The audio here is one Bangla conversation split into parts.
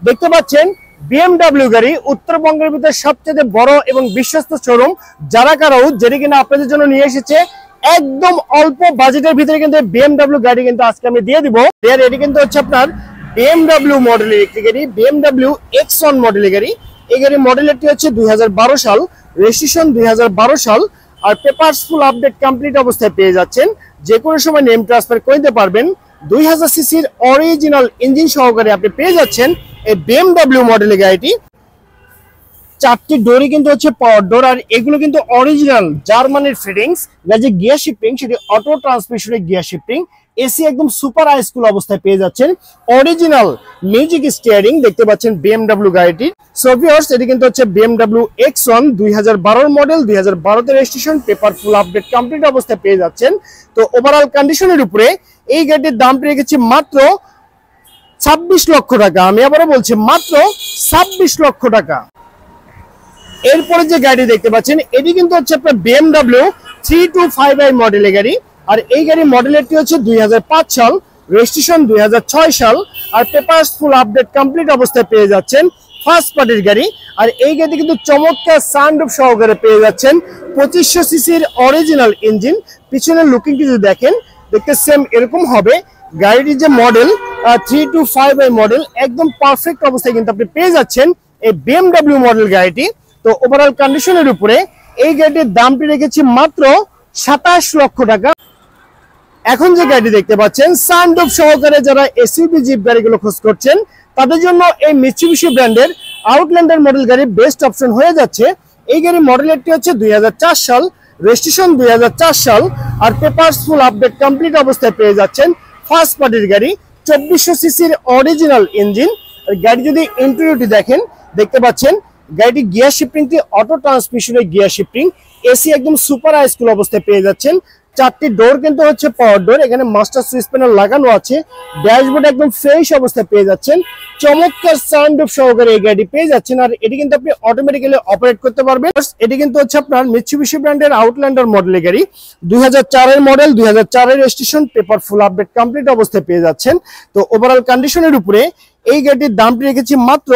দেখতে পাচ্ছেন BMW গাড়ি উত্তরবঙ্গের ভিতরে সবচেয়ে বড় এবং বিশ্বস্ত শোরুম যারা কারাউ, যেটি কিনা আপনাদের জন্য নিয়ে এসেছে একদম অল্প বাজেটের ভিতরে কিন্তু BMW গাড়ি কিন্তু আজকে আমি দিয়ে দিব। এটি কিন্তু হচ্ছে আপনার BMW মডেলের একটি গাড়ি, BMW X1 মডেলের গাড়ি। এই গাড়ির মডেলটি হচ্ছে 2012 সাল, রেজিস্ট্রেশন 2012 সাল, আর পেপারস ফুল আপডেট কমপ্লিট অবস্থায় পেয়ে যাচ্ছেন। যে কোনো সময় নেম ট্রান্সফার করে দিতে পারবেন। 2000 সিসির অরিজিনাল ইঞ্জিন সহকারে আপনি পেয়ে যাচ্ছেন এই BMW মডেলের গাড়িটি। চারটি ডোরই কিন্তু হচ্ছে পাওয়ার ডোর, আর এগুলো কিন্তু অরিজিনাল জার্মানির ফিটিংস। যে গিয়ার শিফটিং সেটি অটো ট্রান্সমিশনের গিয়ার শিফটিং। এসি একদম সুপার হাইস্কুল অবস্থায় পেয়ে যাচ্ছেন। অরিজিনাল মিউজিক স্টিয়ারিং দেখতে পাচ্ছেন BMW গাড়িটির। সো ভিউয়ার্স, এটি কিন্তু হচ্ছে BMW X1 2012 মডেল, 2012 তে registration, paper full update complete অবস্থায় পেয়ে যাচ্ছেন। তো ওভারঅল কন্ডিশনের উপরে এই গাড়িটির দাম পেয়ে গেছে মাত্র 26 লক্ষ টাকা। আমি আবারও বলছি মাত্র 26 লক্ষ টাকা। এরপরে যে গাড়ি দেখতে পাচ্ছেন এটি কিন্তু হচ্ছে আপনার BMW 325i মডেলের গাড়ি, আর এই গাড়ির মডেলটি হচ্ছে 2005 সাল, রেজিস্ট্রেশন 2006 সাল, আর পেপারস ফুল আপডেট কমপ্লিট অবস্থায় পেয়ে যাচ্ছেন। ফার্স্ট পার্টির গাড়ি, আর এই গাড়িতে কিন্তু চমৎকার সানরুফ সহকারে পেয়ে যাচ্ছেন। 2500 সিসির অরিজিনাল ইঞ্জিন। পিছনের লুকিংটি যদি দেখেন, দেখতে সেম এরকম হবে। গাড়িটির যে মডেল 325i মডেল, একদম পারফেক্ট অবস্থায় কিন্তু আপনি পেয়ে যাচ্ছেন এই BMW মডেল গাড়িটি। তো ওভারঅল কন্ডিশনের উপরে এই গাড়িটির দামটি রেখেছি মাত্র 27 লক্ষ টাকা। এখন যে গাড়িটি দেখতে পাচ্ছেন সানরুফ সহকারে যারা এসইউভি জিপ গাড়িগুলো খোঁজ করছেন তাদের জন্য এই মিৎসুবিশি ব্র্যান্ডের আউটল্যান্ডার মডেল গাড়ি বেস্ট অপশন হয়ে যাচ্ছে। এই গাড়ির মডেলটি হচ্ছে 2004 সাল, রেজিস্ট্রেশন 2004 সাল, আর পেপারস ফুল আপডেট কমপ্লিট অবস্থায় পেয়ে যাচ্ছেন। ফার্স্ট পার্টির গাড়ি, 2400 সিসির অরিজিনাল ইঞ্জিন। গাড়ি যদি ইন্টেরিয়রটি দেখেন, দেখতে পাচ্ছেন গাড়িটি গিয়ার শিফটিংটি অটো ট্রান্সমিশনের গিয়ার শিফটিং। এসি একদম সুপার হাইস্কুল অবস্থায় পেয়ে যাচ্ছেন। চারটি ডোর কিন্তু হচ্ছে পাওয়ার ডোর, এখানে মাস্টার সুইচ প্যানেল লাগানো আছে। ড্যাশবোর্ড একদম ফ্রেশ অবস্থায় পেয়ে যাচ্ছেন। চমৎকার সানরুফ সহকারে এই গাড়ি পেয়ে যাচ্ছেন, আর এটি কিন্তু আপনি অটোমেটিক্যালি অপারেট করতে পারবেন। এটি কিন্তু হচ্ছে আপনার মিৎসুবিশি ব্র্যান্ডের আউটল্যান্ডার মডেলের গাড়ি, 2004 এর মডেল, 2004 এর registration, paper full update complete অবস্থায় পেয়ে যাচ্ছেন। তো ওভারঅল কন্ডিশনের উপরে এই গাড়িটির দামটি রেখেছি মাত্র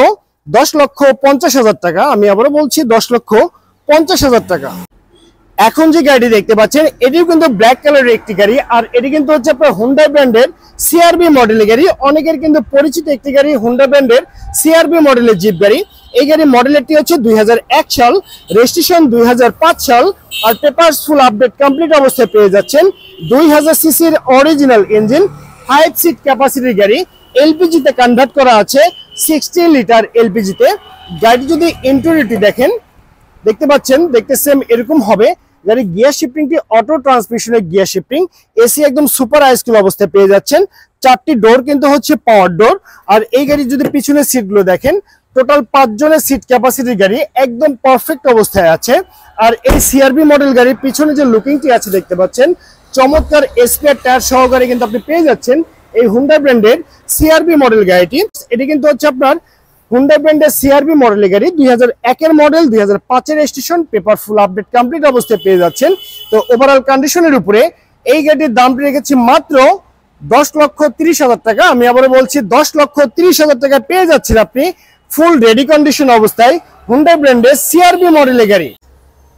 10,50,000 টাকা। আমি আবারও বলছি 10,50,000 টাকা। এখন যে গাড়ি দেখতে পাচ্ছেন এটিও কিন্তু ব্ল্যাক কালারের একটি গাড়ি, আর এটি কিন্তু হচ্ছে আপনার হুন্ডা ব্র্যান্ডের সিআরবি মডেলের গাড়ি। অনেকের কিন্তু পরিচিত একটি গাড়ি হুন্ডা ব্র্যান্ডের সিআরবি মডেলের জিপ গাড়ি। এই গাড়ির মডেলটি হচ্ছে 2001 সাল, রেজিস্ট্রেশন 2005 সাল, আর পেপারস ফুল আপডেট কমপ্লিট অবস্থায় পেয়ে যাচ্ছেন। 2000 সিসির অরিজিনাল ইঞ্জিন, 5 সিট ক্যাপাসিটির গাড়ি। এলপিজিতে কনভার্ট করা আছে, 60 লিটার এলপিজিতে। গাড়ি যদি ইন্টেরিয়রটি দেখেন, দেখতে পাচ্ছেন দেখতে সেম এরকম হবে। গাড়ি গিয়ার শিফটিংটি অটো ট্রান্সমিশনের গিয়ার শিফটিং। এসি একদম সুপার হাইস্কুল অবস্থায় পেয়ে যাচ্ছেন। চারটি ডোর কিন্তু হচ্ছে পাওয়ার ডোর, আর এই গাড়ির যদি পিছনের সিটগুলো দেখেন, টোটাল 5 জনের সিট ক্যাপাসিটির গাড়ি, একদম পারফেক্ট অবস্থায় আছে। আর এই সিআরবি মডেল গাড়ির পিছনে যে লুকিংটি আছে দেখতে পাচ্ছেন, চমৎকার স্পেয়ার টায়ার সহকারে কিন্তু আপনি পেয়ে যাচ্ছেন এই হুন্ডা ব্র্যান্ডের সিআরবি মডেল গাড়িটি। এটি কিন্তু হচ্ছে আপনার হুন্ডা ব্র্যান্ডের সিআরবি মডেলের গাড়ি, 2001 এর মডেল, 2005 এর registration, paper full update complete অবস্থায় পেয়ে যাচ্ছেন। তো ওভারঅল কন্ডিশনের উপরে এই গাড়ির দামটি রেখেছি মাত্র 10,30,000 টাকা। আমি আবারও বলছি 10,30,000 টাকা পেয়ে যাচ্ছেন আপনি ফুল রেডি কন্ডিশন অবস্থায় হুন্ডা ব্র্যান্ডের সিআরবি মডেলের গাড়ি।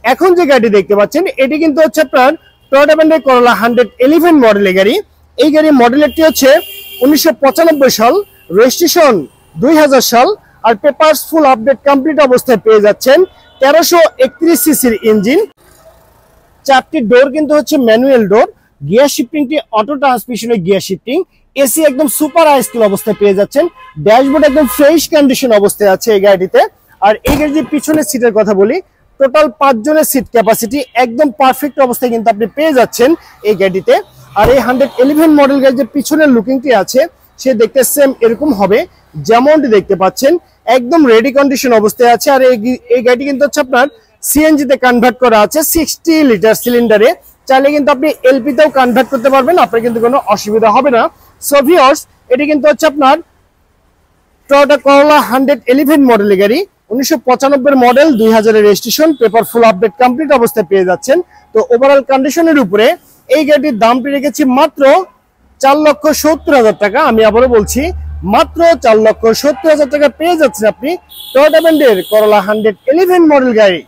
এখন যে গাড়ি দেখতে পাচ্ছেন এটি কিন্তু হচ্ছে আপনার টয়োটা ব্র্যান্ডের করোলা 111 মডেলের গাড়ি। এই গাড়ির মডেলটি হচ্ছে 1995 সাল, রেজিস্ট্রেশন 2000 সাল, আর পেপারস ফুল আপডেট কমপ্লিট অবস্থায় পেয়ে যাচ্ছেন। 1331 সিসির ইঞ্জিন। চারটি ডোর কিন্তু হচ্ছে ম্যানুয়াল ডোর। গিয়ার শিফটিংটি অটো ট্রান্সমিশনের গিয়ার শিফটিং। এসি একদম সুপার হাইস্কুল অবস্থায় পেয়ে যাচ্ছেন। ড্যাশবোর্ড একদম ফ্রেশ কন্ডিশন অবস্থায় আছে এই গাড়িটিতে। আর এই গাড়ির পিছনের সিটের কথা বলি, টোটাল 5 জনের সিট ক্যাপাসিটি, একদম পারফেক্ট অবস্থায় কিন্তু আপনি পেয়ে যাচ্ছেন এই গাড়িতে। আর এই 111 মডেল গাড়ির যে পিছনের লুকিংটি আছে সে দেখতে সেম এরকম হবে যেমনটি দেখতে পাচ্ছেন, একদম রেডি কন্ডিশন অবস্থায় আছে। আর এই গাড়িটি কিন্তু হচ্ছে আপনার সিএনজি তে কনভার্ট করা আছে, 60 লিটার সিলিন্ডারে। চাইলে কিন্তু আপনি এলপি তেও কনভার্ট করতে পারবেন, আপনার কিন্তু কোনো অসুবিধা হবে না। সো ভিউয়ার্স, এটি কিন্তু হচ্ছে আপনার টয়োটা করোলা 111 মডেলের গাড়ি, 1995 মডেল, 2000 এর registration, paper full update complete অবস্থায় পেয়ে যাচ্ছেন। তো ওভারঅল কন্ডিশনের উপরে এই গাড়িটির দামটি রেখেছি মাত্র 4,70,000 টাকা। আমি আবারও বলছি মাত্র 4,70,000 টাকা পেয়ে যাচ্ছেন আপনি টয়োটা ব্র্যান্ডের করলা 111 মডেল গাড়ি।